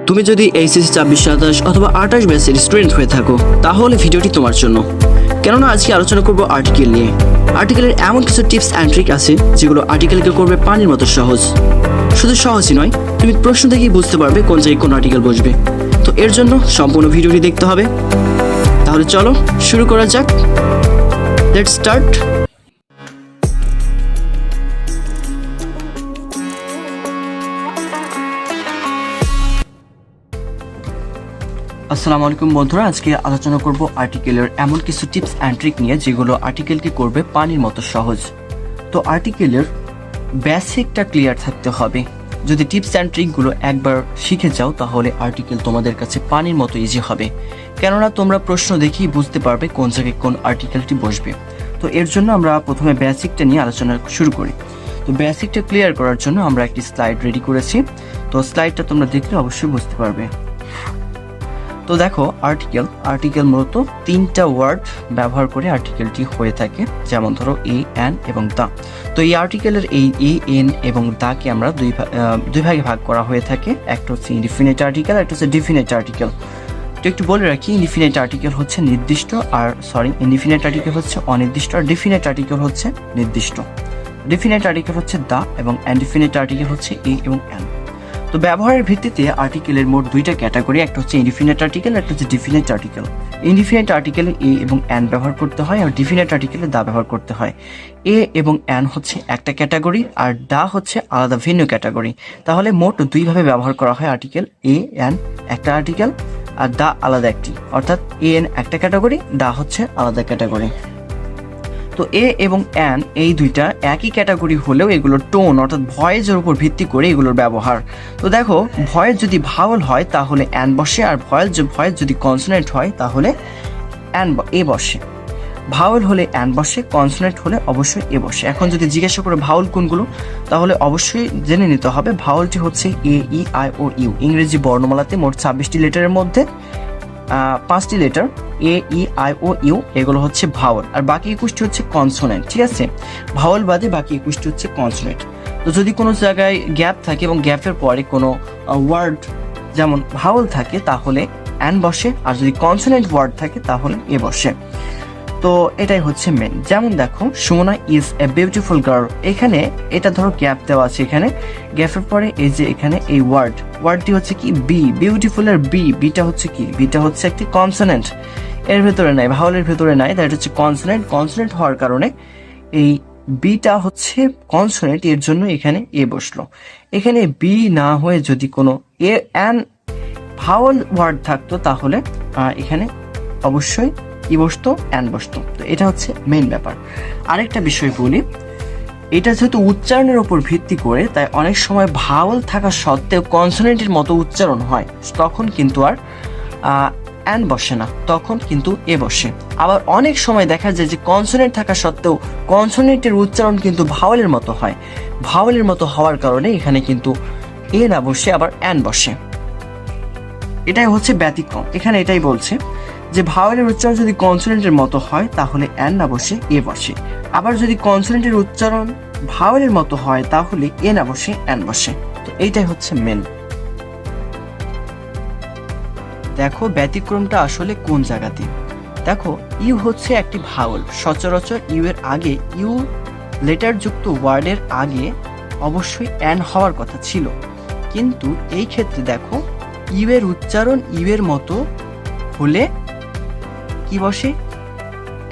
তুমি যদি এইচএসসি 24-27 অথবা 28 ব্যাচের স্টুডেন্ট হয়ে থাকো তাহলে ভিডিওটি তোমার জন্য। কেননা আজকে আলোচনা করব আর্টিকেল নিয়ে। আর্টিকেলের এমন কিছু টিপস অ্যান্ড ট্রিক আছে যেগুলো আর্টিকেলকে করবে পানির মতো সহজ। শুধু সহজই নয়, তুমি প্রশ্ন দেখেই বুঝতে পারবে কোন জায়গায় কোন আর্টিকেল বসবে। তো এর জন্য সম্পূর্ণ ভিডিওটি দেখতে হবে। তাহলে চলো শুরু করা যাক। Let's start. আসসালামু আলাইকুম বন্ধুরা, আজকে আলোচনা করব আর্টিকেলের এমন কিছু টিপস অ্যান্ড ট্রিক নিয়ে যেগুলো আর্টিকেলকে করবে পানির মতো সহজ। তো আর্টিকেলের বেসিকটা ক্লিয়ার থাকতে হবে। যদি টিপস অ্যান্ড ট্রিকগুলো একবার শিখে যাও তাহলে আর্টিকেল তোমাদের কাছে পানির মতো ইজি হবে। কেননা তোমরা প্রশ্ন দেখেই বুঝতে পারবে কোন জায়গায় কোন আর্টিকেলটি বসবে। তো এর জন্য আমরা প্রথমে বেসিকটা নিয়ে আলোচনা শুরু করি। তো বেসিকটা ক্লিয়ার করার জন্য আমরা একটি স্লাইড রেডি করেছি। তো স্লাইডটা তোমরা দেখলে অবশ্যই বুঝতে পারবে। তো দেখো, আর্টিকেল মূলত তিনটা ওয়ার্ড ব্যবহার করে আর্টিকেলটি হয়ে থাকে। যেমন ধরো এ, এন এবং দা। তো এই আর্টিকেলের এই এ, এন এবং দাকে আমরা দুই ভাগে ভাগ করা হয়ে থাকে। একটা হচ্ছে ইনডিফিনিট আর্টিকেল, একটা হচ্ছে ডিফিনিট আর্টিকেল। তো একটু বলে রাখি, ইনডিফিনিট আর্টিকেল হচ্ছে নির্দিষ্ট, ইনডিফিনিট আর্টিকেল হচ্ছে অনির্দিষ্ট, আর ডিফিনিট আর্টিকেল হচ্ছে নির্দিষ্ট। ডিফিনিট আর্টিকেল হচ্ছে দা এবং ইনডিফিনিট আর্টিকেল হচ্ছে এ এবং এন। তো ব্যবহারের ভিত্তিতে আর্টিকেলের মোট দুইটা ক্যাটাগরি, একটা হচ্ছে ইনডিফিনিট আর্টিকেল, একটা হচ্ছে ডিফিনিট আর্টিকেল। ইনডিফিনিট আর্টিকেলে এ এবং এন ব্যবহার করতে হয়, আর ডিফিনিট আর্টিকেলে দা ব্যবহার করতে হয়। এ এবং এন হচ্ছে একটা ক্যাটাগরি, আর দা হচ্ছে আলাদা ভিন্ন ক্যাটাগরি। তাহলে মোট দুইভাবে ব্যবহার করা হয় আর্টিকেল। এ, এন একটা আর্টিকেল, আর দা আলাদা একটি। অর্থাৎ এ, এন একটা ক্যাটাগরি, দা হচ্ছে আলাদা ক্যাটাগরি। তো এ এবং এন এই দুইটা একই ক্যাটাগরি হলেও এগুলোর টোন অর্থাৎ ভয়েসের উপর ভিত্তি করে এগুলোর ব্যবহার। তো দেখো, ভয়েস যদি ভাওয়াল হয় তাহলে এন বসে, আর ভয়েস যদি কনসোনেন্ট হয় তাহলে এ বসে। ভাওয়াল হলে এন বসে, কনসোনেন্ট হলে অবশ্যই এ বসে। এখন যদি জিজ্ঞাসা করে ভাওয়াল কোনগুলো, তাহলে অবশ্যই জেনে নিতে হবে ভাওয়ালটি হচ্ছে এ, ই, আই ও ইউ। ইংরেজি বর্ণমালাতে মোট 26টি লেটারের মধ্যে 5টি letter A, E, I O U এগুলো হচ্ছে ভাওয়াল, আর বাকি 21টি হচ্ছে কনসোনেন্ট। ঠিক আছে, ভাওয়াল বাদে বাকি 21টি হচ্ছে কনসোনেন্ট। তো যদি কোনো জায়গায় গ্যাপ থাকে এবং গ্যাপের পরে কোনো ওয়ার্ড যেমন ভাওয়াল থাকে তাহলে এন বসে, আর যদি কনসোনেন্ট ওয়ার্ড থাকে তাহলে এ বসে। তো এটাই হচ্ছে মেন। যেমন দেখো, Sumana is a beautiful girl. এখানে এটা ধরো গ্যাপ দেওয়া আছে, এখানে গ্যাপের পরে এই যে এখানে এই ওয়ার্ডটি হচ্ছে কি বি। বিউটিফুলের বিটা হচ্ছে কি, বিটা হচ্ছে একটি কনসোনেন্ট। এর ভেতরে নাই, ভাওয়ালের ভেতরে নাই, দ্যাট হচ্ছে কনসোনেন্ট হওয়ার কারণে এই বিটা হচ্ছে কনসোনেন্ট, এর জন্য এখানে এ বসলো। এখানে বি না হয়ে যদি কোনো এ এন ভাওয়াল ওয়ার্ড থাকতো তাহলে এখানে অবশ্যই ই বসতো, এন বসতো। তো এটা হচ্ছে মেইন ব্যাপার। আরেকটা বিষয় বলি, এটা যেহেতু উচ্চারণের উপর ভিত্তি করে, তাই অনেক সময় ভাওয়াল থাকা সত্ত্বেও কনসোনেন্টের মতো উচ্চারণ হয়, তখন কিন্তু আর এন বসে না, তখন কিন্তু এ বসে। আবার অনেক সময় দেখা যায় যে কনসোনেন্ট থাকা সত্ত্বেও কনসোনেন্টের উচ্চারণ কিন্তু ভাওয়ালের মতো হয়। ভাওয়ালের মতো হওয়ার কারণে এখানে কিন্তু এ না বসে আবার এন বসে। এটাই হচ্ছে ব্যতিক্রম। এখানে এটাই বলছে যে ভাওয়ালের উচ্চারণ যদি কনসোনেন্টের মতো হয় তাহলে এন না বসে এ বসে। আবার যদি কনসোনেন্টের উচ্চারণ ভাওয়ালের মতো হয় তাহলে এ না বসে এন বসে। তো এইটাই হচ্ছে মেন। দেখো ব্যতিক্রমটা আসলে কোন জায়গাতে। দেখো, ইউ হচ্ছে একটি ভাওয়াল। সচরাচর ইউ এর আগে, ইউ লেটার যুক্ত ওয়ার্ডের আগে অবশ্যই এন হওয়ার কথা ছিল, কিন্তু এই ক্ষেত্রে দেখো ইউ এর উচ্চারণ ইউ এর মতো হলে কি বসে,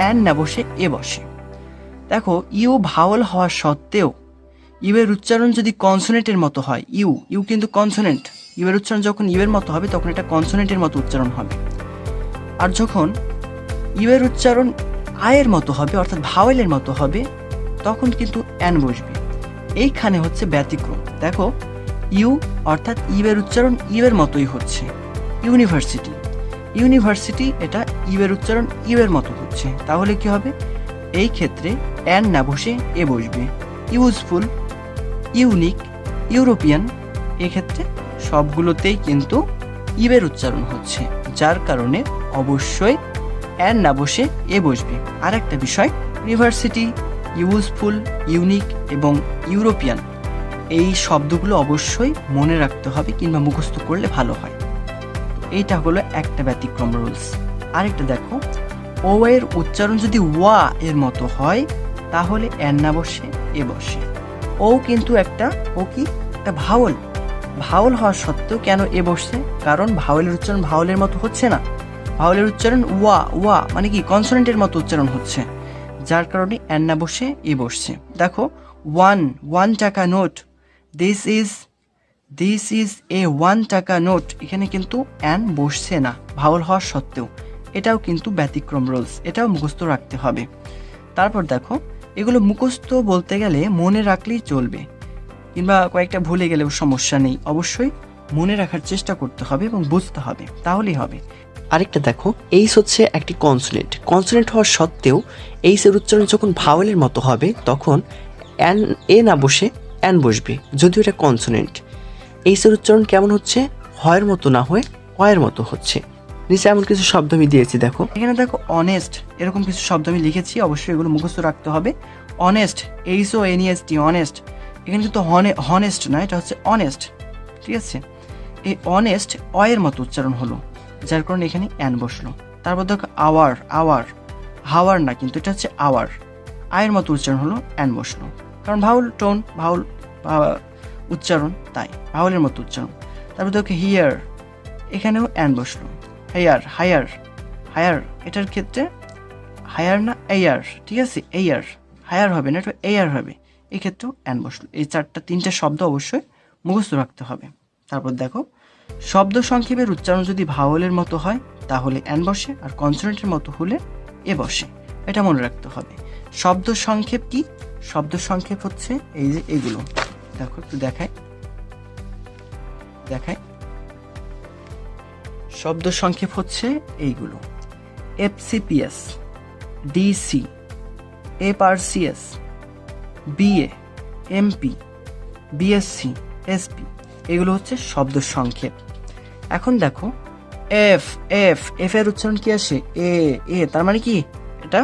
এন না বসে এ বসে। দেখো, ইউ ভাওয়াল হওয়া সত্ত্বেও ইউ এর উচ্চারণ যদি কনসোনেন্টের মতো হয়, ইউ কিন্তু কনসোনেন্ট, ইউ এর উচ্চারণ যখন ইউ এর মতো হবে তখন এটা কনসোনেন্টের মতো উচ্চারণ হবে। আর যখন ইউ এর উচ্চারণ আয়ের মতো হবে অর্থাৎ ভাওয়ালের মতো হবে তখন কিন্তু এন বসবে। এইখানে হচ্ছে ব্যতিক্রম। দেখো, ইউ অর্থাৎ ইউ এর উচ্চারণ ইউ এর মতোই হচ্ছে। ইউনিভার্সিটি এটা ইউ এর উচ্চারণ ইউ এর মতো হচ্ছে, তাহলে কি হবে, এই ক্ষেত্রে এন না বসে এ বসবে। ইউজফুল, ইউনিক, ইউরোপিয়ান এক্ষেত্রে সবগুলোতেই কিন্তু ইউ এর উচ্চারণ হচ্ছে, যার কারণে অবশ্যই এন না বসে এ বসবে। আর একটা বিষয়, ইউনিভার্সিটি, ইউজফুল, ইউনিক এবং ইউরোপিয়ান এই শব্দগুলো অবশ্যই মনে রাখতে হবে কিংবা মুখস্থ করলে ভালো হয়। এইটা হলো একটা ব্যতিক্রম রুলস। আরেকটা দেখো, ও এর উচ্চারণ যদি ওয়া এর মতো হয় তাহলে এন না বসে এ বসে। ও কিন্তু একটা ভাওয়েল। ভাওয়েল হওয়া সত্ত্বেও কেন এ বসছে? কারণ ভাওয়েলের উচ্চারণ ভাওয়েলের মতো হচ্ছে না, ভাওয়েলের উচ্চারণ ওয়া ওয়া মানে কি কনসোনেন্টের মতো উচ্চারণ হচ্ছে, যার কারণে এন না বসে এ বসছে। দেখো, 1 টাকা নোট, দিস ইজ এ 1 টাকা নোট, এখানে কিন্তু এন বসছে না ভাওয়েল হওয়া সত্ত্বেও। এটাও কিন্তু ব্যতিক্রম রুলস, এটাও মুখস্থ রাখতে হবে। তারপর দেখো, এগুলো মুখস্থ বলতে গেলে মনে রাখলেই চলবে, কিংবা কয়েকটা ভুলে গেলেও সমস্যা নেই, অবশ্যই মনে রাখার চেষ্টা করতে হবে এবং বুঝতে হবে, তাহলেই হবে। আরেকটা দেখো, এইস হচ্ছে একটি কনসোনেন্ট। কনসোনেন্ট হওয়ার সত্ত্বেও এইসের উচ্চারণ যখন ভাওয়েলের মতো হবে তখন এন এ না বসে এন বসবে, যদিও এটা কনসোনেন্ট। এইসের উচ্চারণ কেমন হচ্ছে? হয়ের মতো না হয়ে অয়ের মতো হচ্ছে। নিচে এমন কিছু শব্দ আমি দিয়েছি, দেখো এখানে দেখো অনেস্ট, এরকম কিছু শব্দ আমি লিখেছি, অবশ্যই এগুলো মুখস্থ রাখতে হবে। Honest, HONEST, honest. এখানে কিন্তু হনেস্ট না, এটা হচ্ছে অনেস্ট, ঠিক আছে? এই অনেস্ট অয়ের মতো উচ্চারণ হলো, যার কারণে এখানে অ্যান বসলো। তারপর দেখো হাওয়ার না, কিন্তু এটা হচ্ছে আওয়ার, আয়ের মতো উচ্চারণ হলো, অ্যান বসলো, কারণ ভাউল টোন, ভাউল উচ্চারণ, তাই ভাউলের মতো উচ্চারণ। তারপর দেখো হিয়ার, এখানেও অ্যান বসলো। হায়ার, এটার ক্ষেত্রে হায়ার না এয়ার, ঠিক আছে? হায়ার হবে না, এটা এয়ার হবে, এই ক্ষেত্রেও অ্যান বসলো। এই তিনটে শব্দ অবশ্যই মুখস্থ রাখতে হবে। তারপর দেখো, শব্দ সংক্ষেপের উচ্চারণ যদি ভাওয়েলের মতো হয় তাহলে অ্যান বসে, আর কনসোনেন্টের মতো হলে এ বসে, এটা মনে রাখতে হবে। শব্দ সংক্ষেপ কি? শব্দ সংক্ষেপ হচ্ছে এই যে এগুলো, দেখো একটু দেখাই। শব্দ সংক্ষেপ হচ্ছে এইগুলো: FCPS, DC, FRCS, BA, MP, BSc, SP, এগুলো হচ্ছে শব্দ সংক্ষেপ। এখন দেখো, এফ এর উচ্চারণ কি আসে? এ, তার মানে কি এটা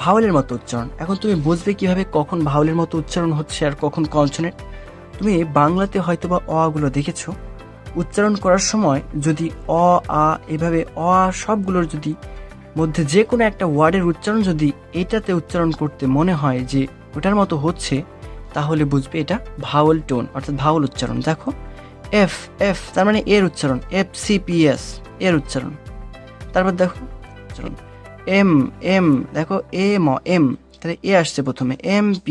ভাওয়েলের মতো উচ্চারণ। এখন তুমি বুঝবে কিভাবে কখন ভাওয়েলের মতো উচ্চারণ হচ্ছে আর কখন কনসোনেন্ট। তুমি বাংলাতে হয়তো বা অ গুলো দেখেছো, উচ্চারণ করার সময় যদি অ আ এভাবে অ আ সবগুলোর যদি মধ্যে যে কোনো একটা ওয়ার্ডের উচ্চারণ যদি এটাতে উচ্চারণ করতে মনে হয় যে ওটার মতো হচ্ছে, তাহলে বুঝবে এটা ভাওয়েল টোন, অর্থাৎ ভাওয়েল উচ্চারণ। দেখো, এফ তার মানে এর উচ্চারণ, FCPS এর উচ্চারণ। তারপর দেখো উচ্চারণ এম, দেখো এম, তাহলে এ আসছে প্রথমে, MP।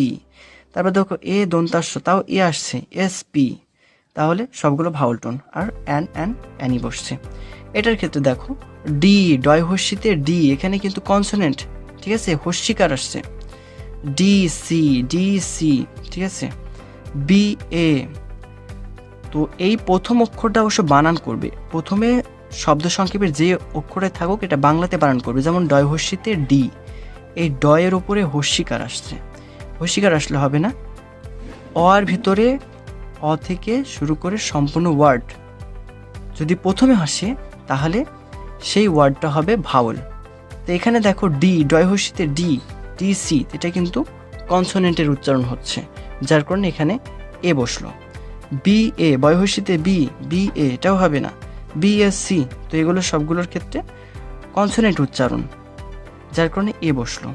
তারপর দেখো এ দন্তাস্য, তাও এ আসছে, SP, তাহলে সবগুলো ভাওয়েল টোন, আর অ্যানি বসছে। এটার ক্ষেত্রে দেখো, ডি, ডয় হস্যিতে ডি, এখানে কিন্তু কনসোনেন্ট, ঠিক আছে? হস্যিকার আসছে, ডিসি, ঠিক আছে? BA, তো এই প্রথম অক্ষরটা অবশ্য বানান করবে, প্রথমে শব্দ সংক্ষেপের যে অক্ষরে থাকুক এটা বাংলাতে বানান করবে। যেমন ডয় হস্যিতে ডি, এই ডয়ের উপরে হস্যিকার আসছে, হস্যিকার আসলে হবে না। অর ভিতরে অ থেকে শুরু করে সম্পূর্ণ ওয়ার্ড যদি প্রথমে আসে তাহলে সেই ওয়ার্ডটা হবে ভাওয়েল। তো এখানে দেখো ডি, ডয় হস্যিতে DC, এটা কিন্তু কনসোনেন্টের উচ্চারণ হচ্ছে, যার কারণে এখানে এ বসলো। BA, বয় হস্যিতে BA, এটাও হবে না। BSc, তো এগুলো সবগুলোর ক্ষেত্রে কনসোনেন্ট উচ্চারণ, যার কারণে এ বসলো।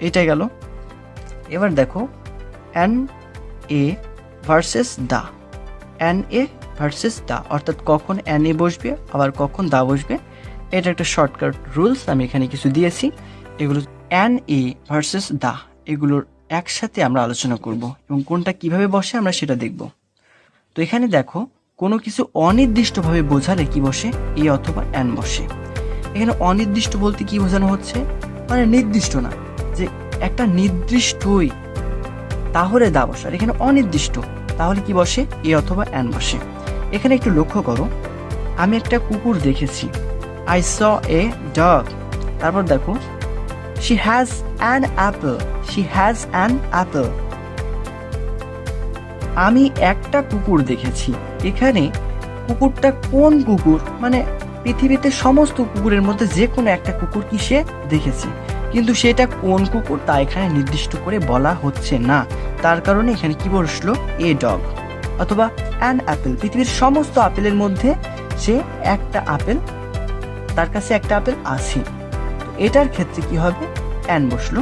এটাই গেল। এবার দেখো, NA ভার্সেস দা, NA ভার্সেস দা, অর্থাৎ কখন NA বসবে আবার কখন দা বসবে, এটা একটা শর্টকাট রুলস আমি এখানে কিছু দিয়েছি। এগুলো NA ভার্সেস দা, এগুলোর একসাথে আমরা আলোচনা করব এবং কোনটা কিভাবে বসে আমরা সেটা দেখব। তো এখানে দেখো, কোনো কিছু অনির্দিষ্টভাবে বোঝালে কি বসে? এ অথবা অ্যান বসে। এখানে অনির্দিষ্ট বলতে কি বোঝানো হচ্ছে? মানে নির্দিষ্ট না, যে একটা নির্দিষ্টই, তাহলে দা বসে। আর এখানে অনির্দিষ্ট, তাহলে কি বসে? এ অথবা অ্যান বসে। এখানে একটু লক্ষ্য করো, আমি একটা কুকুর দেখেছি, I saw a dog। তারপর দেখো, she has an apple, আমি একটা কুকুর দেখেছি। এখানে কুকুরটা কোন কুকুর? মানে পৃথিবীতে সমস্ত কুকুরের মধ্যে যে কোনো একটা কুকুর কি সে দেখেছে, কিন্তু সেটা কোন কুকুর তা এখানে নির্দিষ্ট করে বলা হচ্ছে না, তার কারণে এখানে কি বসলো? A dog. অথবা অ্যান অ্যাপেল, পৃথিবীর সমস্ত আপেলের মধ্যে যে একটা আপেল, তার কাছে একটা আপেল আছে। তো এটার ক্ষেত্রে কি হবে, অ্যান বসলো,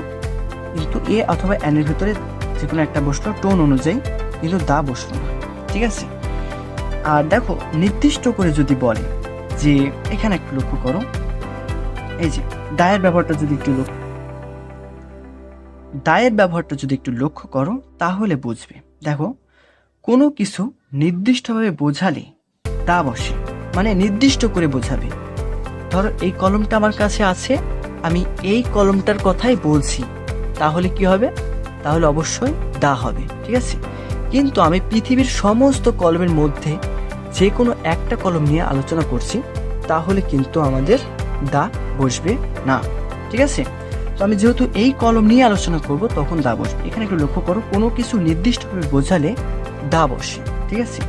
কিন্তু এ অথবা অ্যানের ভিতরে যে কোনো একটা বসলো টোন অনুযায়ী, কিন্তু দা বসলো না। ঠিক আছে। আর দেখো নির্দিষ্ট করে যদি বলে যে এখানে একটু লক্ষ্য করো, এই যে দায়ের ব্যবহারটা যদি একটু লক্ষ্য করো তাহলে বুঝবে। দেখো কোনো কিছু নির্দিষ্টভাবে বোঝালে দা বসে, মানে নির্দিষ্ট করে বোঝাবে। ধরো এই কলমটা আমার কাছে আছে, আমি এই কলমটার কথাই বলছি, তাহলে কি হবে, তাহলে অবশ্যই দা হবে। ঠিক আছে। কিন্তু আমি পৃথিবীর সমস্ত কলমের মধ্যে যে কোনো একটা কলম নিয়ে আলোচনা করছি, তাহলে কিন্তু আমাদের দা বসবে না। ঠিক আছে। তো আমি যেহেতু এই কলম নিয়ে আলোচনা করব, তখন দা বসবে। এখানে একটু লক্ষ্য করো, কোনো কিছু নির্দিষ্টভাবে বোঝালে দা বসে। ঠিক আছে।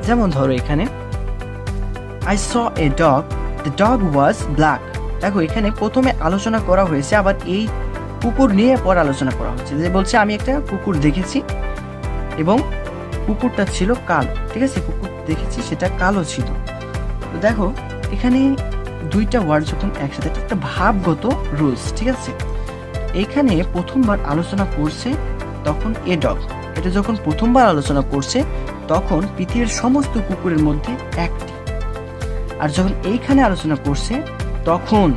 যেমন ধরো এখানে I saw a dog, the dog was black. দেখো এখানে প্রথমে আলোচনা করা হয়েছে, আবার এই কুকুর নিয়ে পরে আলোচনা করা হচ্ছে। যে বলছে আমি একটা কুকুর দেখেছি এবং কুকুরটা ছিল কালো। ঠিক আছে, কুকুর দেখেছি সেটা কালো ছিল। তো দেখো এখানে দুইটা ওয়ার্ড যখন একসাথে, একটা ভাবগত রুলস। ঠিক আছে। এখানে প্রথমবার আলোচনা করছে তখন এ ডগ, এটা যখন প্রথমবার আলোচনা করছে তখন পৃথিবীর সমস্ত কুকুরের মধ্যে একটি। আর যখন এইখানে আলোচনা করছে তখন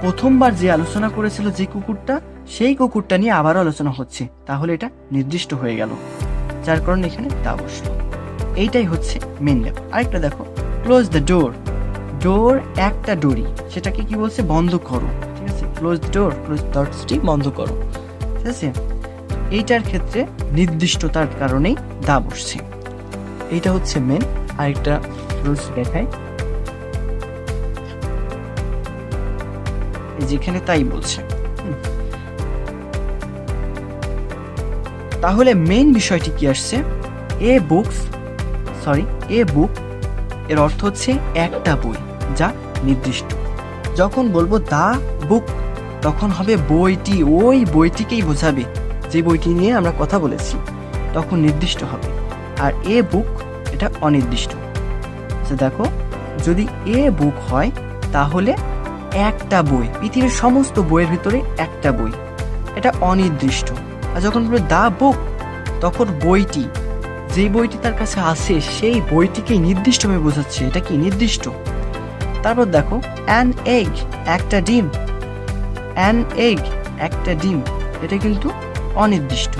প্রথমবার যে আলোচনা করেছিল যে কুকুরটা, সেই কুকুরটা নিয়ে আবারও আলোচনা হচ্ছে, তাহলে এটা নির্দিষ্ট হয়ে গেল, যার কারণে এখানে তা বসলো। এইটাই হচ্ছে মেন ব্যাপার। আরেকটা দেখো, ক্লোজ দ্য ডোর। ডোর একটা ডোরি, সেটাকে কি বলছে, বন্ধ করো। ঠিক আছে, ক্লোজ দ্য ডোর, ক্লোজ দরজাটি বন্ধ করো। ঠিক আছে। এইটার ক্ষেত্রে নির্দিষ্টতার কারণেই দা বসছে। এইটা হচ্ছে মেন। আরেকটা রুলস দেখায়, যেখানে তাই বলছে। তাহলে মেইন বিষয়টি কি আসছে, এ বুক এর অর্থ হচ্ছে একটা বই, যা নির্দিষ্ট। যখন বলবো দা বুক, তখন হবে বইটি, ওই বইটিকেই বোঝাবে যে বইটি নিয়ে আমরা কথা বলেছি, তখন নির্দিষ্ট হবে। আর এ বুক এটা অনির্দিষ্ট। দেখো যদি এ বুক হয় তাহলে একটা বই, পৃথিবীর সমস্ত বইয়ের ভিতরে একটা বই, এটা অনির্দিষ্ট। আর যখন বলবে দা বুক, তখন বইটি, যে বইটি তার কাছে আছে সেই বইটিকেই নির্দিষ্টভাবে বোঝাচ্ছে, এটা কি নির্দিষ্ট। তারপর দেখো অ্যান এগ, একটা ডিম। অ্যান এগ একটা ডিম, এটা কিন্তু অনির্দিষ্ট,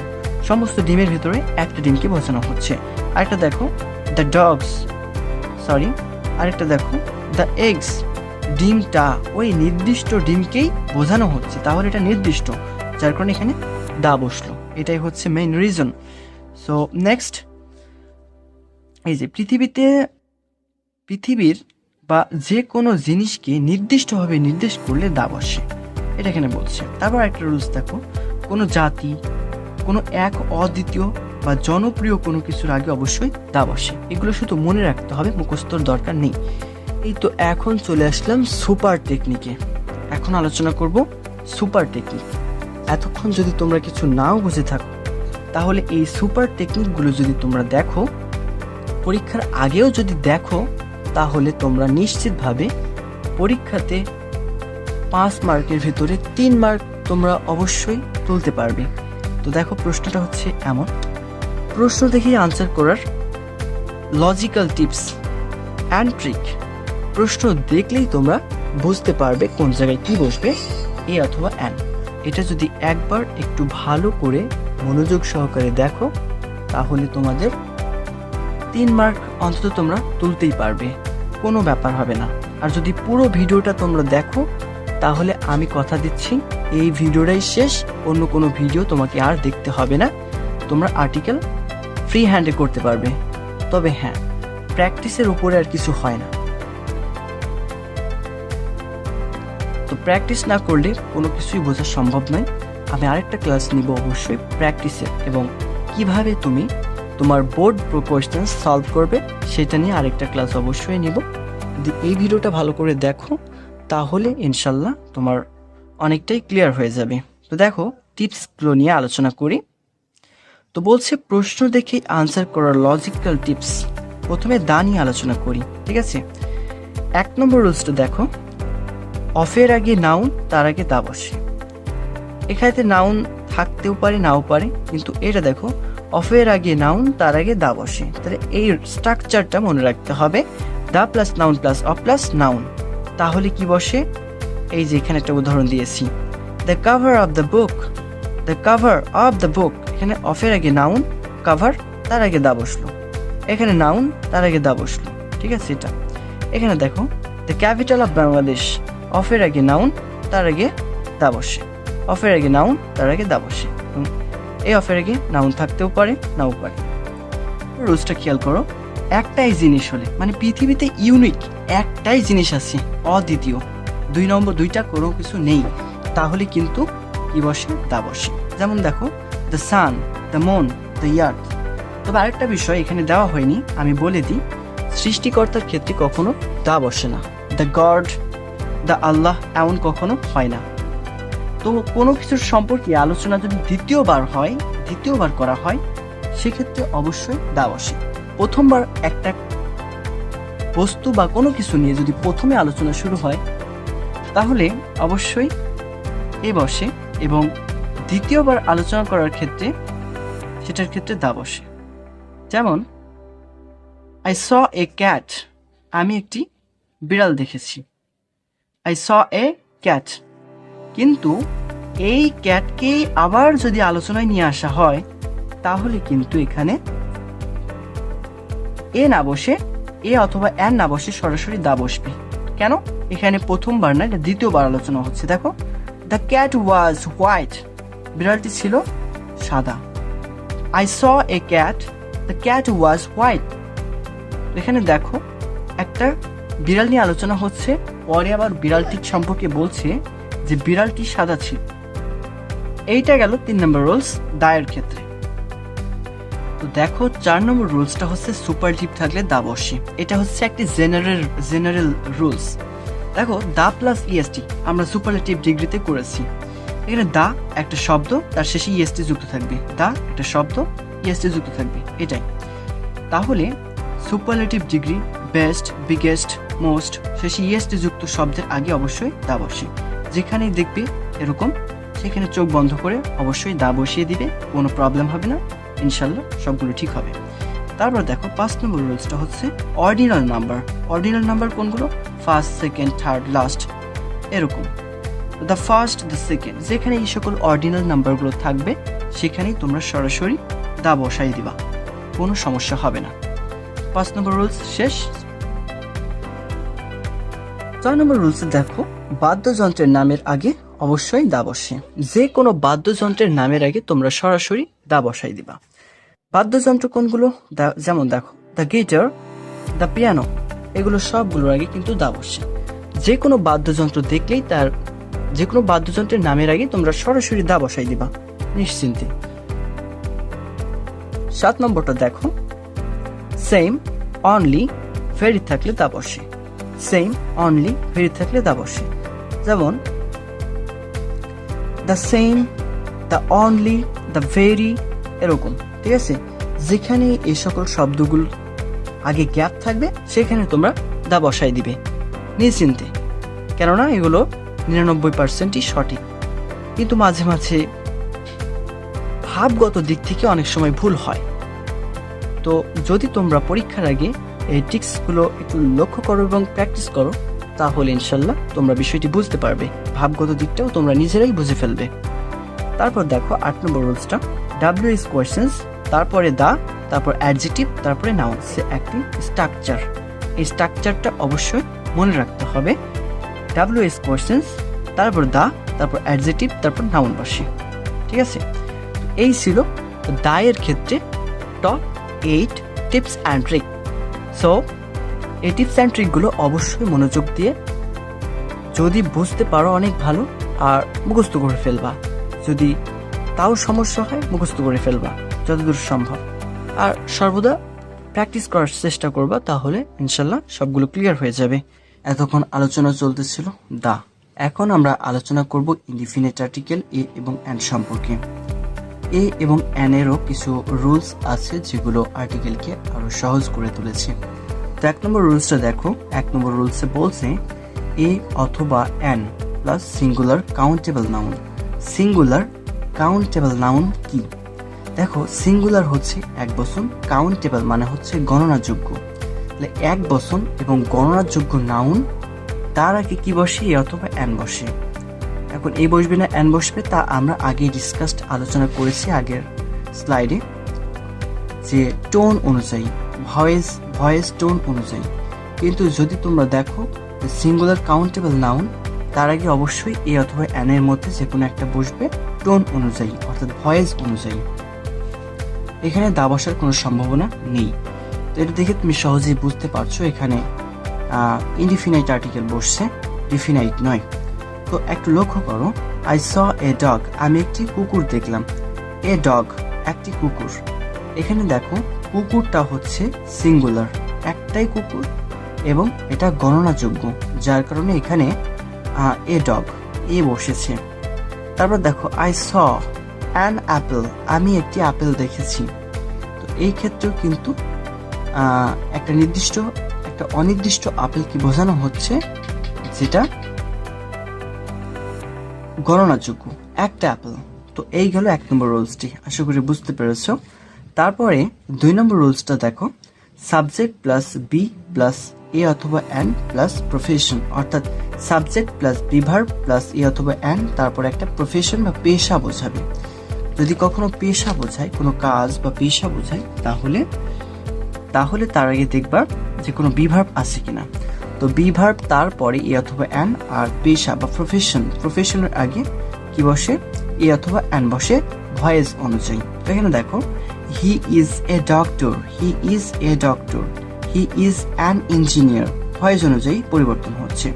সমস্ত ডিমের ভিতরে একটা ডিমকে বোঝানো হচ্ছে। আরেকটা দেখো আরেকটা দেখো দ্য এগস, ডিমটা, ওই নির্দিষ্ট ডিমকেই বোঝানো হচ্ছে, তাহলে এটা নির্দিষ্ট, যার কারণে এখানে দা বসলো। এটাই হচ্ছে মেইন রিজন। সো নেক্সট, এই যে পৃথিবীর বা যে কোনো জিনিসকে নির্দিষ্টভাবে নির্দেশ করলে দা বসে, এটা এখানে বলছে। তারপর একটা রুলস দেখো, কোনো জাতি, কোনো এক অদ্বিতীয় বা জনপ্রিয় কোনো কিছুর আগে অবশ্যই দা বসে। এগুলো শুধু মনে রাখতে হবে, মুখস্থর দরকার নেই। এই তো এখন চলে আসলাম সুপার টেকনিকে। এখন আলোচনা করব সুপার টেকনিক। এতক্ষণ যদি তোমরা কিছু নাও বুঝে থাকো, তাহলে এই সুপার টেকনিকগুলো যদি তোমরা দেখো, পরীক্ষার আগেও যদি দেখো, তাহলে তোমরা নিশ্চিতভাবে পরীক্ষাতে 5 মার্কের ভিতরে 3 মার্ক তোমরা অবশ্যই তুলতে পারবে। তো দেখো প্রশ্নটা হচ্ছে এমন, প্রশ্ন দেখেই আনসার করার লজিক্যাল টিপস অ্যান্ড ট্রিক। প্রশ্ন দেখলেই তোমরা বুঝতে পারবে কোন জায়গায় কি বসবে, এ অথবা অ্যান। এটা যদি একবার একটু ভালো করে মনোযোগ সহকারে দেখো, তাহলে তোমাদের 3 মার্ক অন্তত তোমরা তুলতেই পারবে, কোনো ব্যাপার হবে না। আর যদি পুরো ভিডিওটা তোমরা দেখো, তাহলে আমি কথা দিচ্ছি এই ভিডিওটাই শেষ, অন্য কোনো ভিডিও তোমাকে আর দেখতে হবে না, তোমরা আর্টিকেল ফ্রি হ্যান্ডে করতে পারবে। তবে হ্যাঁ, প্র্যাকটিসের উপরে আর কিছু হয় না। তো প্র্যাকটিস না করলে কোনো কিছুই বোঝা সম্ভব নয়। আমি আরেকটা ক্লাস নিব অবশ্যই প্র্যাকটিসের, এবং কিভাবে তুমি তোমার বোর্ড কোয়েশ্চেন সলভ করবে সেটা নিয়ে আরেকটা ক্লাস অবশ্যই নিব। যদি এই ভিডিওটা ভালো করে দেখো, তাহলে ইনশাল্লাহ তোমার অনেকটাই ক্লিয়ার হয়ে যাবে। তো দেখো টিপসগুলো নিয়ে আলোচনা করি। তো বলছে প্রশ্ন দেখে আনসার করার লজিক্যাল টিপস। প্রথমে দা নিয়ে আলোচনা করি, ঠিক আছে। 1 নম্বর রুলসটা দেখো, অফের আগে নাউন, তার আগে দা বসে। এখানে নাউন থাকতেও পারে, নাও পারে, কিন্তু এটা দেখো অফের আগে নাউন, তার আগে দা বসে। তাহলে এই স্ট্রাকচারটা মনে রাখতে হবে, the plus noun plus of plus noun. তাহলে কি বসে, এই যে এখানে একটা উদাহরণ দিয়েছি, the cover of the book, the cover of the book. এখানে অফের আগে নাউন, কাভার তার আগে দা বসলো, এখানে নাউন তার আগে দা বসলো, ঠিক আছে। এটা এখানে দেখো, দ্য ক্যাপিটাল অফ বাংলাদেশ, অফের আগে নাউন, তার আগে দা বসে, অফের আগে নাউন, তার আগে দা বসে। এই অফের আগে নাউন থাকতেও পারে, নাও পারে। রুলসটা খেয়াল করো, একটাই জিনিস হলে, মানে পৃথিবীতে ইউনিক একটাই জিনিস আছে, অদ্বিতীয়, 2 নম্বর 2টা কোনো কিছু নেই, তাহলে কিন্তু কি বসে, দা বসে। যেমন দেখো, the sun, the moon, the earth. তবে আরেকটা বিষয় এখানে দেওয়া হয়নি, আমি বলে দিই, সৃষ্টিকর্তার ক্ষেত্রে কখনো দা বসে না, দ্য গড, দ্য আল্লাহ এমন কখনো হয় না। তো কোনো কিছুর সম্পর্কে আলোচনা যদি দ্বিতীয়বার করা হয়, সেক্ষেত্রে অবশ্যই দা বসে। প্রথমবার একটা বস্তু বা কোনো কিছু নিয়ে যদি প্রথমে আলোচনা শুরু হয়, তাহলে অবশ্যই এ বসে, এবং দ্বিতীয়বার আলোচনা করার ক্ষেত্রে সেটার ক্ষেত্রে দা বসে। যেমন, আই স এ ক্যাট, আমি একটি বিড়াল দেখেছি, আই স এ ক্যাট। কিন্তু এই ক্যাটকে আবার যদি আলোচনায় নিয়ে আসা হয়, তাহলে কিন্তু এখানে এ না বসে, এ অথবা এন না বসে সরাসরি দা বসবে। কেন, এখানে প্রথমবার না, এটা দ্বিতীয়বার আলোচনা হচ্ছে। দেখো, দ্য ক্যাট ওয়াজ হোয়াইট, বিড়ালটি ছিল সাদা। I saw A cat, the cat was white. এখানে দেখো, একটা বিড়াল নিয়ে আলোচনা হচ্ছে, পরে আবার বিড়ালটির সম্পর্কে বলছে যে বিড়ালটি সাদা ছিল। এইটা গেল 3 নম্বর রুলস দায়ের ক্ষেত্রে। তো দেখো, 4 নম্বর রুলসটা হচ্ছে সুপারলেটিভ থাকলে দা বসে। এটা হচ্ছে একটি জেনারেল রুলস। দেখো, দা প্লাস ইএসটি আমরা সুপারলেটিভ ডিগ্রিতে করেছি। এখানে দা একটা শব্দ, তার শেষে ইএসটি যুক্ত থাকবে, দা একটা শব্দ, ইএসটি যুক্ত থাকবে, এটাই। তাহলে superlative degree, best, biggest, most, শেষে ইএসটি যুক্ত শব্দের আগে অবশ্যই দা বসে। যেখানেই দেখবে এরকম, সেখানে চোখ বন্ধ করে অবশ্যই দা বসিয়ে দিবে, কোনো প্রবলেম হবে না, ইনশাল্লাহ সবগুলো ঠিক হবে। তারপর দেখো, 5 নম্বর রুলসটা হচ্ছে অর্ডিনাল নাম্বার। অর্ডিনাল নাম্বার কোনগুলো, ফার্স্ট, সেকেন্ড, থার্ড, লাস্ট, এরকম। দ্য ফার্স্ট, দ্য সেকেন্ড, যেখানে এই সকল অর্ডিনাল নাম্বারগুলো থাকবে, সেখানেই তোমরা সরাসরি দা বসাই দিবা, কোনো সমস্যা হবে না। 5 নম্বর রুলস শেষ। 6 নম্বর রুলসে দেখো, বাদ্যযন্ত্রের নামের আগে অবশ্যই দা বসে। যে কোনো বাদ্যযন্ত্রের নামের আগে তোমরা সরাসরি দা বসাই দিবা। বাদ্যযন্ত্র কোনগুলো, যেমন দেখো, দ্য গিটার, দ্য পিয়ানো, এগুলো সবগুলোর আগে কিন্তু দা বসে। যে কোনো বাদ্যযন্ত্র দেখলেই যে কোনো বাদ্যযন্ত্রের নামের আগে তোমরা সরাসরি দা বসাই দিবা নিশ্চিন্তে। 7 নম্বরটা দেখো, সেম, অনলি, ভেরি থাকলে দা বসে। সেম, অনলি, ভেরি থাকলে দা বসে। যেমন, the same, the only, the very, এরকম, ঠিক আছে। যেখানে এই সকল শব্দগুলো আগে গ্যাপ থাকবে, সেখানে তোমরা দা বসাই দিবে নিশ্চিন্তে, কেননা এগুলো 99%ই সঠিক। কিন্তু মাঝে মাঝে ভাবগত দিক থেকে অনেক সময় ভুল হয়। তো যদি তোমরা পরীক্ষার আগে এই টিক্সগুলো একটু লক্ষ্য করো এবং প্র্যাকটিস করো, তাহলে ইনশাল্লাহ তোমরা বিষয়টি বুঝতে পারবে, ভাবগত দিকটাও তোমরা নিজেরাই বুঝে ফেলবে। তারপর দেখো 8 নম্বর রুলসটা, WH কোয়েশ্চেন্স, তারপরে দা, তারপর অ্যাডজেক্টিভ, তারপরে নাউন, সে একটি স্ট্রাকচার। এই স্ট্রাকচারটা অবশ্যই মনে রাখতে হবে। WH কোয়েশ্চেন্স, তারপর দা, তারপর অ্যাডজেক্টিভ, তারপর নাউন বসে, ঠিক আছে। এই ছিল দায়ের ক্ষেত্রে top 8 tips and trick. So এই টিপস অ্যান্ড ট্রিকগুলো অবশ্যই মনোযোগ দিয়ে যদি বুঝতে পারো অনেক ভালো, আর মুখস্থ করে ফেলবা। যদি তাও সমস্যা হয়, মুখস্থ করে ফেলবা যতদূর সম্ভব, আর সর্বদা প্র্যাকটিস করার চেষ্টা করবা, তাহলে ইনশাল্লাহ সবগুলো ক্লিয়ার হয়ে যাবে। এতক্ষণ আলোচনা চলতেছিল দা, এখন আমরা আলোচনা করব ইনডিফিনিট আর্টিকেল এ এবং অ্যান্ড সম্পর্কে। এ এবং এন এরও কিছু রুলস আছে যেগুলো আর্টিকেলকে আরো সহজ করে তুলেছে। তো 1 নম্বর রুলসটা দেখো। 1 নম্বর রুলসে বলছে এ অথবা an plus singular countable noun. Singular countable noun কি? দেখো, সিঙ্গুলার হচ্ছে এক বচন, কাউন্টেবল মানে হচ্ছে গণনাযোগ্য। তাহলে এক বচন এবং গণনাযোগ্য নাউন, তার আগে কি বসে? এ অথবা এন বসে। এখন এ বসবে না এন বসবে তা আমরা আগে আলোচনা করেছি আগের স্লাইডে, যে টোন অনুযায়ী, ভয়েস টোন অনুযায়ী। কিন্তু যদি তোমরা দেখো সিঙ্গুলার কাউন্টেবল নাউন, তার আগে অবশ্যই এ অথবা এন এর মধ্যে যে কোনো একটা বসবে টোন অনুযায়ী, অর্থাৎ ভয়েস অনুযায়ী। এখানে দা বসার কোনো সম্ভাবনা নেই। তো এটা দেখে তুমি সহজেই বুঝতে পারছো এখানে ইনডিফিনাইট আর্টিকেল বসছে, ডিফিনাইট নয়। তো একটু লক্ষ্য করো, আই স এ ডগ, আমি একটি কুকুর দেখলাম। এ ডগ, একটি কুকুর। এখানে দেখো কুকুরটা হচ্ছে সিঙ্গুলার, একটাই কুকুর এবং এটা গণনাযোগ্য, যার কারণে এখানে এ ডগ, এ বসেছে। তারপর দেখো আই স অ্যান অ্যাপেল, আমি একটি আপেল দেখেছি। তো এই ক্ষেত্রেও কিন্তু একটা অনির্দিষ্ট আপেল কি বোঝানো হচ্ছে, যেটা গণনাযোগ্য, একটা আপেল। তো এই গেল 1 নম্বর রুলসটি, আশা করি বুঝতে পেরেছো। তারপরে 2 নম্বর রুলসটা দেখো, subject plus be plus a অথবা এন প্লাস প্রফেশন, অর্থাৎ subject plus be verb plus a অথবা এন, তারপর একটা প্রফেশন বা পেশা বোঝাবে। যদি কখনো পেশা বোঝায়, কোনো কাজ বা পেশা বোঝায়, তাহলে তার আগে দেখবা যে কোনো বি ভার্ব আছে কিনা। তো বি ভার্ব, তারপরে এ অথবা এন, আর পেশা বা প্রফেশনের আগে কি বসে? এ অথবা এন বসে ভয়েস অনুযায়ী। তো এখানে দেখো, he is a doctor, he is a doctor, he is an engineer, voice অনুযায়ী পরিবর্তন হচ্ছে।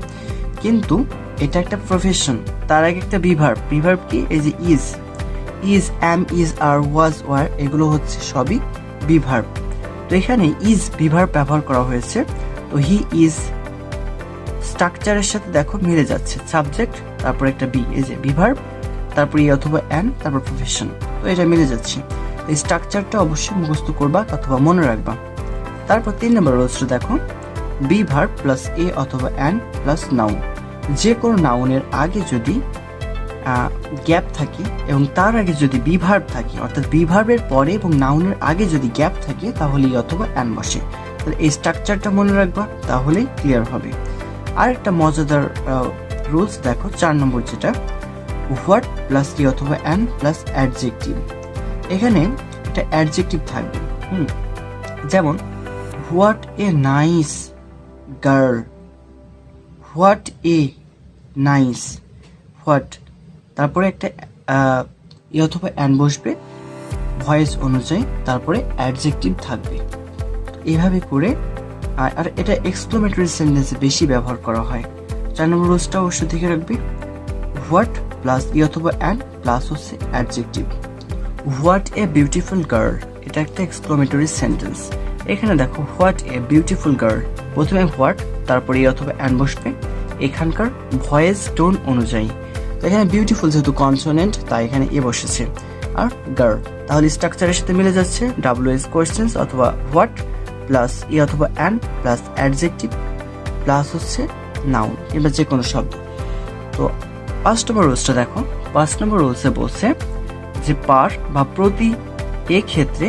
কিন্তু এটা একটা প্রফেশন, তার আগে একটা বি ভার্ব কি? এই যে is, am, is, are, was, were, এগুলো হচ্ছে সবই বি ভার্ব। তো এখানে ইজ বি ভার্ব ব্যবহার করা হয়েছে। তো হি ইজ স্ট্রাকচারের সাথে দেখো মিলে যাচ্ছে, সাবজেক্ট তারপর একটা বি, এই যে বি ভার্ব, তারপর ই অথবা এন, তারপর প্রফেশন। তো এটা মিলে যাচ্ছে। এই স্ট্রাকচারটা অবশ্যই মুখস্থ করবা অথবা মনে রাখবা। তারপর 3 নম্বর রুলসটা দেখো, বি ভার্ব প্লাস এ অথবা এন প্লাস নাউন। যে কোনো নাউনের আগে যদি গ্যাপ থাকে এবং তার আগে যদি বি ভার্ব থাকে, অর্থাৎ বি ভার্বের পরে এবং নাউনের আগে যদি গ্যাপ থাকে, তাহলে ই অথবা এন বসে। তাহলে এই স্ট্রাকচারটা মনে রাখবা, তাহলেই ক্লিয়ার হবে। আর একটা মজাদার রুলস দেখো, 4 নম্বর, যেটা হোয়াট প্লাস ই অথবা এন প্লাস অ্যাডজেক্টিভ। এখানে একটা অ্যাডজেক্টিভ থাকবে, যেমন what a nice girl, what a nice, what, তারপরে একটা ই অথবা এন বসবে ভয়েস অনুযায়ী, তারপরে অ্যাডজেক্টিভ থাকবে। এভাবে করে, আর এটা এক্সক্লেমেটরি সেন্টেন্সে বেশি ব্যবহার করা হয়। 4 নম্বর রুলসটা অবশ্যই দেখে রাখবে, হোয়াট প্লাস ই অথবা এন প্লাস হচ্ছে adjective. What a beautiful girl, এটা একটা এক্সক্লেমেটরি সেন্টেন্স। এখানে দেখো হোয়াট এ বিউটিফুল গার্ল, প্রথমে হোয়াট, তারপরে ই অথবা এন বসবে এখানকার ভয়েস টোন অনুযায়ী। তো এখানে বিউটিফুল যেহেতু কনসোনেন্ট, তাই এখানে এ বসেছে, আর গার্ল, তাহলে স্ট্রাকচারের সাথে মিলে যাচ্ছে WS কোয়েশ্চেন্স অথবা হোয়াট প্লাস ই অথবা এন প্লাস অ্যাডজেক্টিভ প্লাস হচ্ছে নাউন কিংবা যে কোনো শব্দ। তো 5 নম্বর রুলসটা দেখো, 5 নম্বর রুলসে বলছে যে পার বা প্রতি, এ ক্ষেত্রে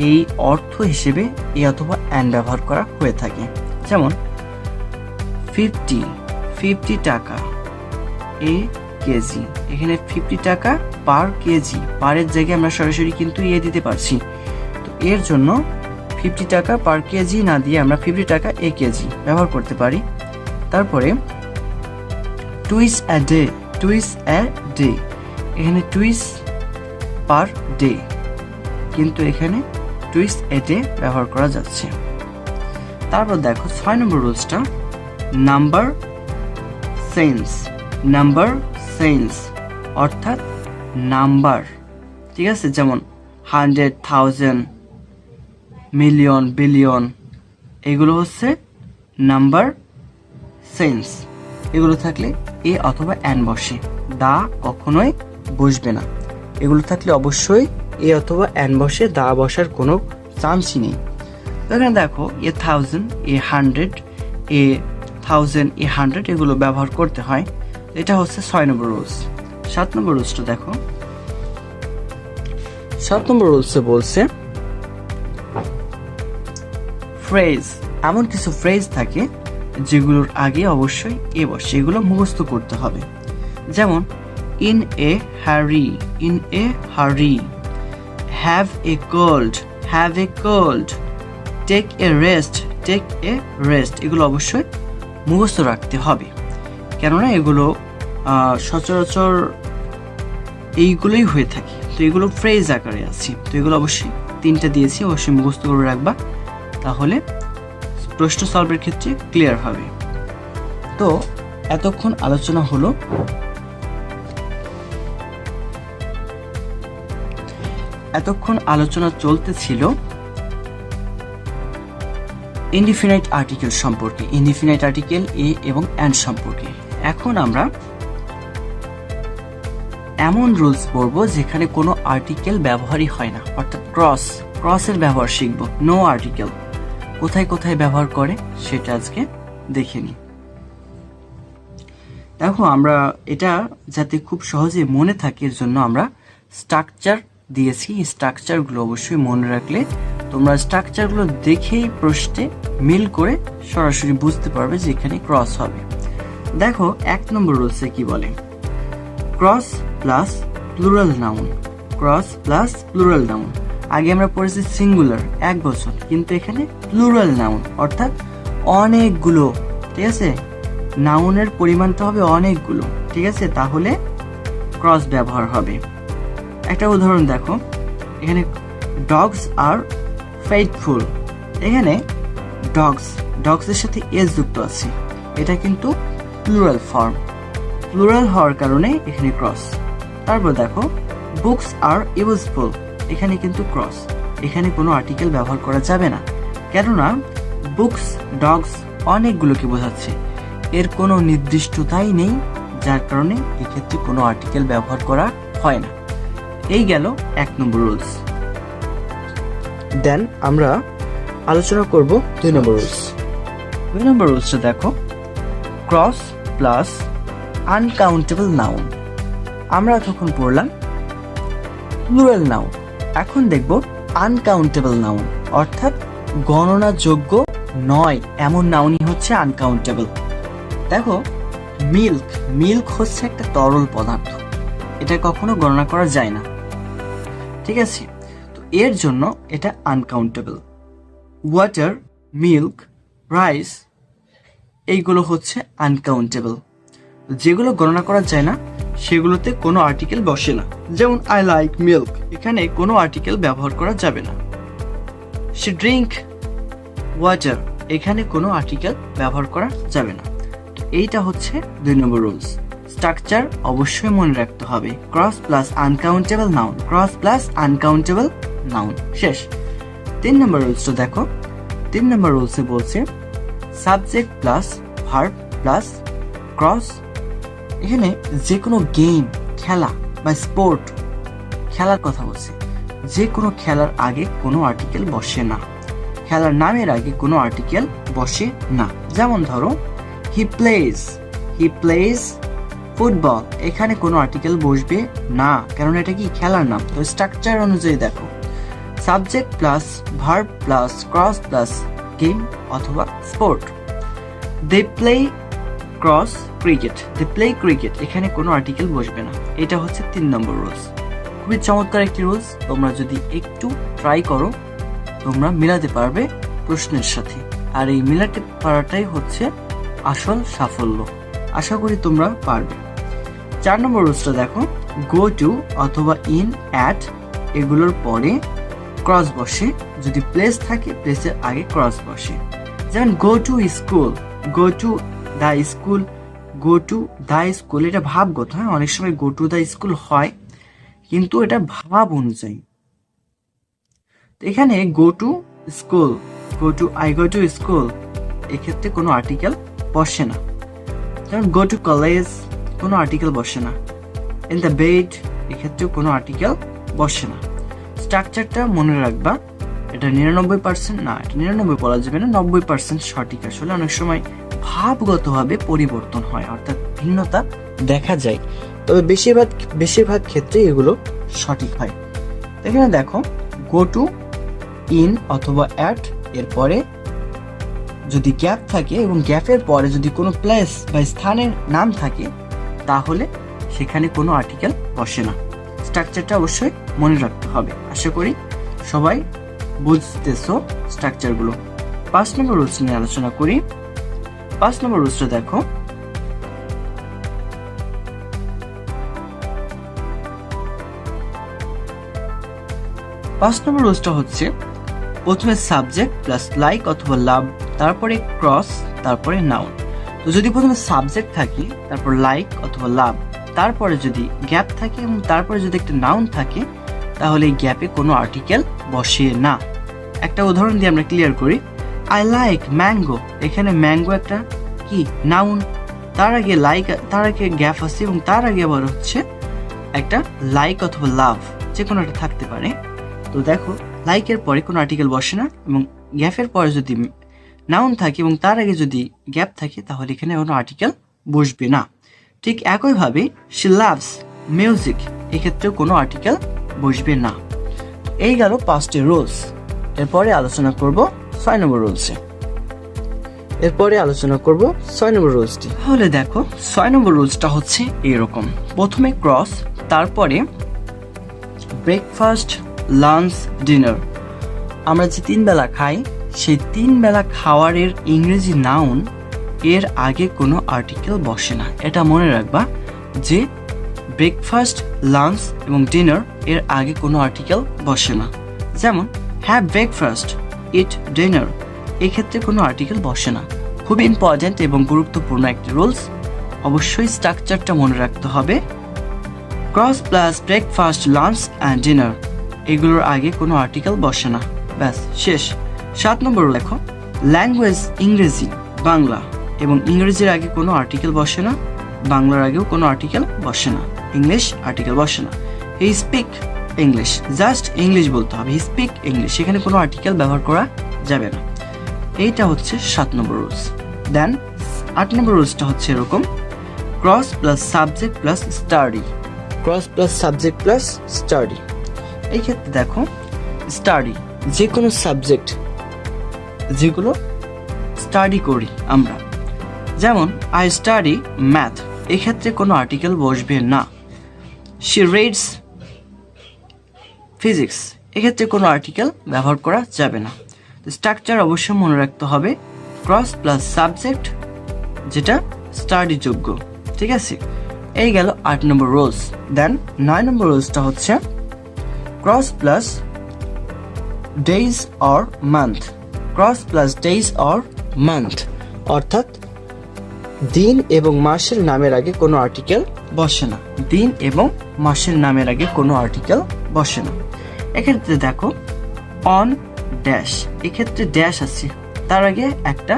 এই অর্থ হিসেবে এ অথবা এন ব্যবহার করা হয়ে থাকে। যেমন 50 টাকা এ কেজি, এখানে 50 টাকা পার কেজি, পারের জায়গায় আমরা সরাসরি কিন্তু এ দিতে পারছি। তো এর জন্য 50 টাকা পার কেজি না দিয়ে আমরা 50 টাকা এ কেজি ব্যবহার করতে পারি। তারপরে টুইস এ ডে, এখানে টুইস পার ডে, কিন্তু এখানে টুইস এ ডে ব্যবহার করা যাচ্ছে। তারপর দেখো 6 নম্বর রুলসটা, নাম্বার সেন্স, অর্থাৎ নাম্বার, ঠিক আছে? যেমন 100, 1000, মিলিয়ন, বিলিয়ন, এগুলো হচ্ছে নাম্বার সেন্স। এগুলো থাকলে এ অথবা এন বসে, দা কখনোই বসবে না। এগুলো থাকলে অবশ্যই এ এ অথবা অ্যান বসে দা বসার কোনো চান্সই নেই। তো এখানে দেখো এ 1000, এ 100, এ 1000, এ 100 এগুলো ব্যবহার করতে হয়। এটা হচ্ছে 6 নম্বর রুলস। 7 নম্বর রুলসটা দেখো। 7 নম্বর রুলসে বলছে ফ্রেজ, এমন কিছু ফ্রেজ থাকে যেগুলোর আগে অবশ্যই এ বসে, এগুলো মুখস্থ করতে হবে। যেমন in a hurry, in a hurry, have a cold, have a cold, take a rest, take a rest, এগুলো অবশ্যই মুখস্থ রাখতে হবে। কেননা এগুলো সচরাচর এইগুলোই হয়ে থাকে। তো এগুলো ফ্রেজ আকারে আছে, তো এগুলো অবশ্যই 3টা দিয়েছি, অবশ্যই মুখস্থ করে রাখবা, তাহলে প্রশ্ন সলভের ক্ষেত্রে ক্লিয়ার হবে। তো এতক্ষণ আলোচনা হলো চলতেছিল ইনডিফিনাইট আর্টিকেল সম্পর্কে, ইনডিফিনাইট আর্টিকেল এ এবং অ্যান্ড সম্পর্কে। এখন আমরা এমন রুলস পড়বো যেখানে কোনো আর্টিকেল ব্যবহারই হয় না, অর্থাৎ ক্রসের ব্যবহার শিখবো। নো আর্টিকেল কোথায় কোথায় ব্যবহার করে সেটা আজকে দেখে নিই। দেখো আমরা এটা যাতে খুব সহজে মনে থাকে এর জন্য আমরা স্ট্রাকচার দিয়েছি। স্ট্রাকচারগুলো অবশ্যই মনে রাখলে তোমরা স্ট্রাকচারগুলো দেখেই প্রশ্নে মিল করে সরাসরি বুঝতে পারবে যে এখানে ক্রস হবে। দেখো 1 নম্বর রুলসে কি বলে, cross plus plural noun, cross plus plural noun. আগে আমরা পড়েছি সিঙ্গুলার এক বছর, কিন্তু এখানে প্লুরাল নাউন অর্থাৎ অনেকগুলো, ঠিক আছে, নাউনের পরিমাণটা হবে অনেকগুলো, ঠিক আছে, তাহলে ক্রস ব্যবহার হবে। একটা উদাহরণ দেখো, এখানে ডগস আর ফেইথফুল, এখানে ডগসের সাথে এস যুক্ত আছে, এটা কিন্তু প্লুরাল ফর্ম, প্লুরাল হওয়ার কারণে এখানে ক্রস। তারপর দেখো বুকস আর ইউজফুল, এখানে কিন্তু ক্রস, এখানে কোনো আর্টিকেল ব্যবহার করা যাবে না, কেননা বুকস ডগস অনেকগুলোকে বোঝাচ্ছে, এর কোনো নির্দিষ্টতাই নেই, যার কারণে এক্ষেত্রে কোনো আর্টিকেল ব্যবহার করা হয় না। এই গেল 1 নম্বর রুলস। দেন আমরা আলোচনা করব 2 নম্বর রুলস। 2 নম্বর রুলসটা দেখো, ক্রস প্লাস আনকাউন্টেবল নাউন। আমরা তখন পড়লাম প্লুরাল নাউন, এখন দেখব আনকাউন্টেবল নাউন, অর্থাৎ গণনাযোগ্য নয় এমন নাউনই হচ্ছে আনকাউন্টেবল। দেখো মিল্ক হচ্ছে একটা তরল পদার্থ, এটা কখনো গণনা করা যায় না, ঠিক আছে, তো এর জন্য এটা আনকাউন্টেবল। ওয়াটার, মিল্ক, রাইস এইগুলো হচ্ছে আনকাউন্টেবল। যেগুলো গণনা করা যায় না সেগুলোতে কোনো আর্টিকেল বসে না। যেমন আই লাইক মিল্ক, এখানে কোনো আর্টিকেল ব্যবহার করা যাবে না। সে ড্রিঙ্ক ওয়াটার, এখানে কোনো আর্টিকেল ব্যবহার করা যাবে না। তো এইটা হচ্ছে 2 নম্বর রুলস। স্ট্রাকচার অবশ্যই মনে রাখতে হবে, cross plus uncountable noun, cross plus uncountable noun, শেষ। 3 নম্বর রুলসটা দেখো। 3 নম্বর রুলসে বলছে subject plus verb plus cross. এখানে যে কোনো গেম, খেলা বা স্পোর্ট, খেলার কথা বলছে, যে কোনো খেলার আগে কোনো আর্টিকেল বসে না, খেলার নামের আগে কোনো আর্টিকেল বসে না। যেমন ধরো হি প্লেজ ফুটবল, এখানে কোনো আর্টিকেল বসবে না, কারণ এটা কি খেলার নাম। তো স্ট্রাকচার অনুযায়ী দেখো, subject plus verb plus cross plus game অথবা স্পোর্ট। দে প্লে ক্রিকেট, এখানে কোনো আর্টিকেল বসবে না। এটা হচ্ছে 3 নম্বর রুলস। খুবই চমৎকার একটি রুলস, তোমরা যদি একটু ট্রাই করো তোমরা মিলাতে পারবে প্রশ্নের সাথে, আর এই মিলাতে পারাটাই হচ্ছে আসল সাফল্য। আশা করি তোমরা পারবে। 4 নম্বর রুলসটা দেখো, গো টু অথবা ইন, অ্যাট এগুলোর পরে ক্রস বসে, যদি প্লেস থাকে প্লেসের আগে ক্রস বসে। যেমন go to school, go to the school, go to the school, এটা ভাবগত, হ্যাঁ, অনেক সময় গো টু দ্য স্কুল হয়, কিন্তু এটা ভাব অনুযায়ী। এখানে go to school, I go to school, এক্ষেত্রে কোনো আর্টিকেল বসে না। যেমন গো টু কলেজ, কোনো আর্টিকেল বসে না। ইন দ্য বেড, এক্ষেত্রেও কোনো আর্টিকেল বসে না। স্ট্রাকচারটা মনে রাখবা, এটা 99% না, এটা 99 বলা যাবে না, 90% সঠিক। আসলে অনেক সময় ভাবগতভাবে পরিবর্তন হয়, অর্থাৎ ভিন্নতা দেখা যায়, তবে বেশিরভাগ ক্ষেত্রে এগুলো সঠিক হয়। এখানে দেখো গো টু, ইন অথবা অ্যাট, এরপরে যদি গ্যাপ থাকে এবং গ্যাপের পরে যদি কোনো প্লেস বা স্থানের নাম থাকে তাহলে সেখানে কোনো আর্টিকেল বসে না। স্ট্রাকচারটা অবশ্যই মনে রাখতে হবে। আশা করি সবাই বুঝতেছো স্ট্রাকচারগুলো। 5 নম্বর রুলস নিয়ে আলোচনা করি। 5 নম্বর রুলসটা দেখো, হচ্ছে প্রথমে সাবজেক্ট প্লাস লাইক অথবা লাভ, তারপরে ক্রস, তারপরে নাউন। তো যদি প্রথমে সাবজেক্ট থাকে, তারপর লাইক অথবা লাভ, তারপরে যদি গ্যাপ থাকে এবং তারপরে যদি একটা নাউন থাকে তাহলে এই গ্যাপে কোনো আর্টিকেল বসে না। একটা উদাহরণ দিয়ে আমরা ক্লিয়ার করি। আই লাইক ম্যাঙ্গো, এখানে ম্যাঙ্গো একটা কি নাউন, তার আগে লাইক, তার আগে গ্যাপ আছে এবং তার আগে আবার হচ্ছে একটা লাইক অথবা লাভ, যে কোনো একটা থাকতে পারে। তো দেখো লাইকের পরে কোনো আর্টিকেল বসে না এবং গ্যাপের পরে যদি নাউন থাকে এবং তার আগে যদি গ্যাপ থাকে তাহলে এখানে কোনো আর্টিকেল বসবে না। ঠিক একইভাবে শি লাভস মিউজিক, এক্ষেত্রেও কোনো আর্টিকেল বসবে না। এই গেল 5টি রুলস। এরপরে আলোচনা করব 6 নম্বর রুলসে। তাহলে দেখো 6 নম্বর রুলসটা হচ্ছে এরকম। প্রথমে ক্রস, তারপরে ব্রেকফাস্ট, লাঞ্চ, ডিনার। আমরা যে 3 বেলা খাই সেই 3 বেলা খাওয়ারের ইংরেজি নাউন এর আগে কোনো আর্টিকেল বসে না। এটা মনে রাখবা যে ব্রেকফাস্ট, লাঞ্চ এবং ডিনার এর আগে কোনো আর্টিকেল বসে না। যেমন হ্যাভ ব্রেকফাস্ট, ইট ডিনার, এক্ষেত্রে কোনো আর্টিকেল বসে না। খুব ইম্পর্ট্যান্ট এবং গুরুত্বপূর্ণ একটি রুলস, অবশ্যই স্ট্রাকচারটা মনে রাখতে হবে। Cross plus breakfast, lunch and dinner, এগুলোর আগে কোনো আর্টিকেল বসে না, ব্যাস শেষ। 7 নম্বর লেখো, ল্যাঙ্গুয়েজ ইংরেজি, বাংলা, এবং ইংরেজির আগে কোনো আর্টিকেল বসে না, বাংলার আগেও কোনো আর্টিকেল বসে না, ইংলিশ আর্টিকেল বসে না। He speak English, just English বলতে হবে, হি স্পিক ইংলিশ, সেখানে কোনো আর্টিকেল ব্যবহার করা যাবে না। এইটা হচ্ছে 7 নম্বর রুলস। দেন 8 নম্বর রুলসটা হচ্ছে এরকম, cross plus subject plus study, cross plus subject plus study. এই ক্ষেত্রে দেখো স্টাডি, যে কোনো সাবজেক্ট যেগুলো স্টাডি করি আমরা, যেমন আই স্টাডি ম্যাথ, এক্ষেত্রে কোনো আর্টিকেল বসবে না। শি রিডস ফিজিক্স, এক্ষেত্রে কোনো আর্টিকেল ব্যবহার করা যাবে না। তো স্ট্রাকচার অবশ্যই মনে রাখতে হবে, ক্রস প্লাস সাবজেক্ট যেটা স্টাডি যোগ্য, ঠিক আছে। এই গেল 8 নম্বর রুলস। দেন 9 নম্বর রুলসটা হচ্ছে cross plus days or month, cross plus days or month, অর্থাৎ দিন এবং মাসের নামের আগে কোনো আর্টিকেল বসে না, দিন এবং মাসের নামের আগে কোনো আর্টিকেল বসে না। এক্ষেত্রে দেখো অন ড্যাশ, এক্ষেত্রে ড্যাশ আছে, তার আগে একটা,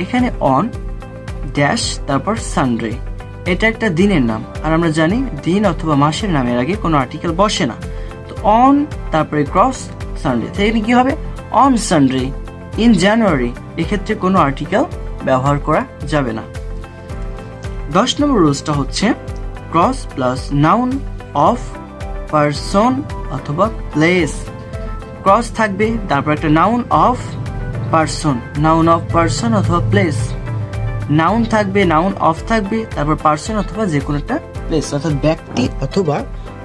এখানে অন ড্যাশ তারপর সানডে, এটা একটা দিনের নাম, আর আমরা জানি দিন অথবা মাসের নামের আগে কোনো আর্টিকেল বসে না। তো অন তারপরে ক্রস সানডে, তাই কি হবে অন সানডে ইন জানুয়ারি, এক্ষেত্রে কোনো আর্টিকেল ব্যবহার করা যাবে না। 10 নম্বর রুলসটা হচ্ছে cross plus noun of person অথবা প্লেস, ক্রস থাকবে তারপর একটা noun of person, noun of person অথবা প্লেস, নাউন থাকবে, নাউন অফ থাকবে, তারপর পারসন অথবা যে কোনো একটা প্লেস, অর্থাৎ ব্যক্তি অথবা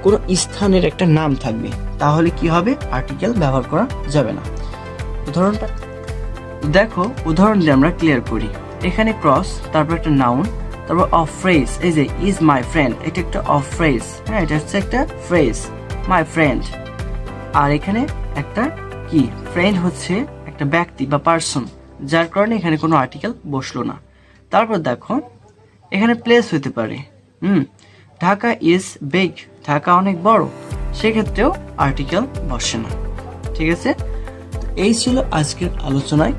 কোনো স্থানের একটা নাম থাকবে, তাহলে কি হবে আর্টিকেল ব্যবহার করা যাবে না। উদাহরণটা দেখো, উদাহরণ দিয়ে আমরা ক্লিয়ার করি। এখানে ক্রস তারপর একটা নাউন, তারপর অফ ফ্রেজ, এই যে ইজ মাই ফ্রেন্ড, এটা একটা অফ ফ্রেজ, হ্যাঁ এটা হচ্ছে একটা ফ্রেজ মাই ফ্রেন্ড, আর এখানে একটা কি ফ্রেন্ড হচ্ছে একটা ব্যক্তি বা পার্সন, যার কারণে এখানে কোনো আর্টিকেল বসলো না। তারপর দেখো এখানে প্লেস হতে পারে, ঢাকা ইজ বিগ, ঢাকা অনেক বড়, সেক্ষেত্রেও আর্টিকেল বসে না, ঠিক আছে। এই ছিল আজকের আলোচনায়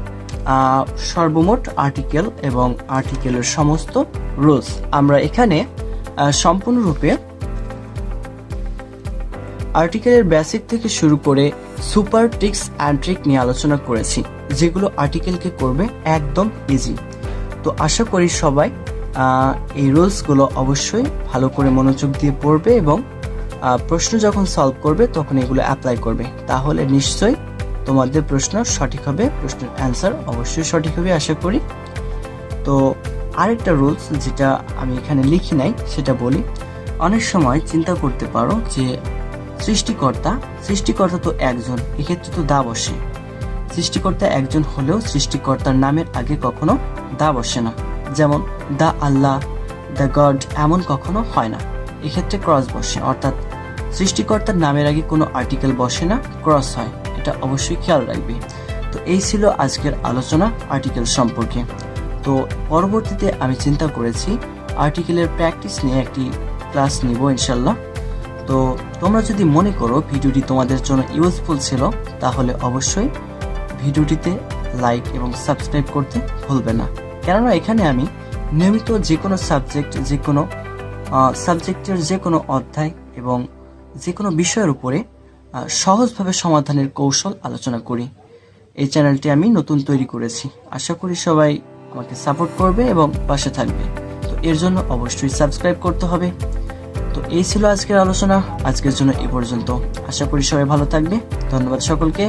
সর্বমোট আর্টিকেল এবং আর্টিকেলের সমস্ত রুলস। আমরা এখানে সম্পূর্ণরূপে আর্টিকেলের বেসিক থেকে শুরু করে সুপার টিপস অ্যান্ড ট্রিক নিয়ে আলোচনা করেছি, যেগুলো আর্টিকেলকে করবে একদম ইজি। তো আশা করি সবাই এই রুলসগুলো অবশ্যই ভালো করে মনোযোগ দিয়ে পড়বে এবং প্রশ্ন যখন সলভ করবে তখন এগুলো অ্যাপ্লাই করবে, তাহলে নিশ্চয়ই তোমাদের প্রশ্ন সঠিক হবে, প্রশ্নের অ্যান্সার অবশ্যই সঠিক হবে আশা করি। তো আরেকটা রুলস যেটা আমি এখানে লিখি নাই সেটা বলি। অনেক সময় চিন্তা করতে পারো যে সৃষ্টিকর্তা তো একজন, এক্ষেত্রে তো দা বসে। সৃষ্টিকর্তা একজন হলেও সৃষ্টিকর্তার নামের আগে কখনো দা বসে না, যেমন দা আল্লাহ, দ্য গড এমন কখনো হয় না, এক্ষেত্রে ক্রস বসে। অর্থাৎ সৃষ্টিকর্তার নামের আগে কোনো আর্টিকেল বসে না, ক্রস হয়, এটা অবশ্যই খেয়াল রাখবে। তো এই ছিল আজকের আলোচনা আর্টিকেল সম্পর্কে। তো পরবর্তীতে আমি চিন্তা করেছি আর্টিকেলের প্র্যাকটিস নিয়ে একটি ক্লাস নিব ইনশাল্লাহ। তো তোমরা যদি মনে করো ভিডিওটি তোমাদের জন্য ইউজফুল ছিল, তাহলে অবশ্যই ভিডিওটিতে লাইক এবং সাবস্ক্রাইব করতে ভুলবে না, কেননা এখানে আমি নিয়মিত যে কোনো সাবজেক্টের যে কোনো অধ্যায় এবং যে কোনো বিষয়ের উপরে সহজভাবে সমাধানের কৌশল আলোচনা করি। এই চ্যানেলটি আমি নতুন তৈরি করেছি, আশা করি সবাই আমাকে সাপোর্ট করবে এবং পাশে থাকবে। তো এর জন্য অবশ্যই সাবস্ক্রাইব করতে হবে। তো এই ছিল আজকের আলোচনা, আজকের জন্য এই পর্যন্ত। আশা করি সবাই ভালো থাকবে। ধন্যবাদ সকলকে।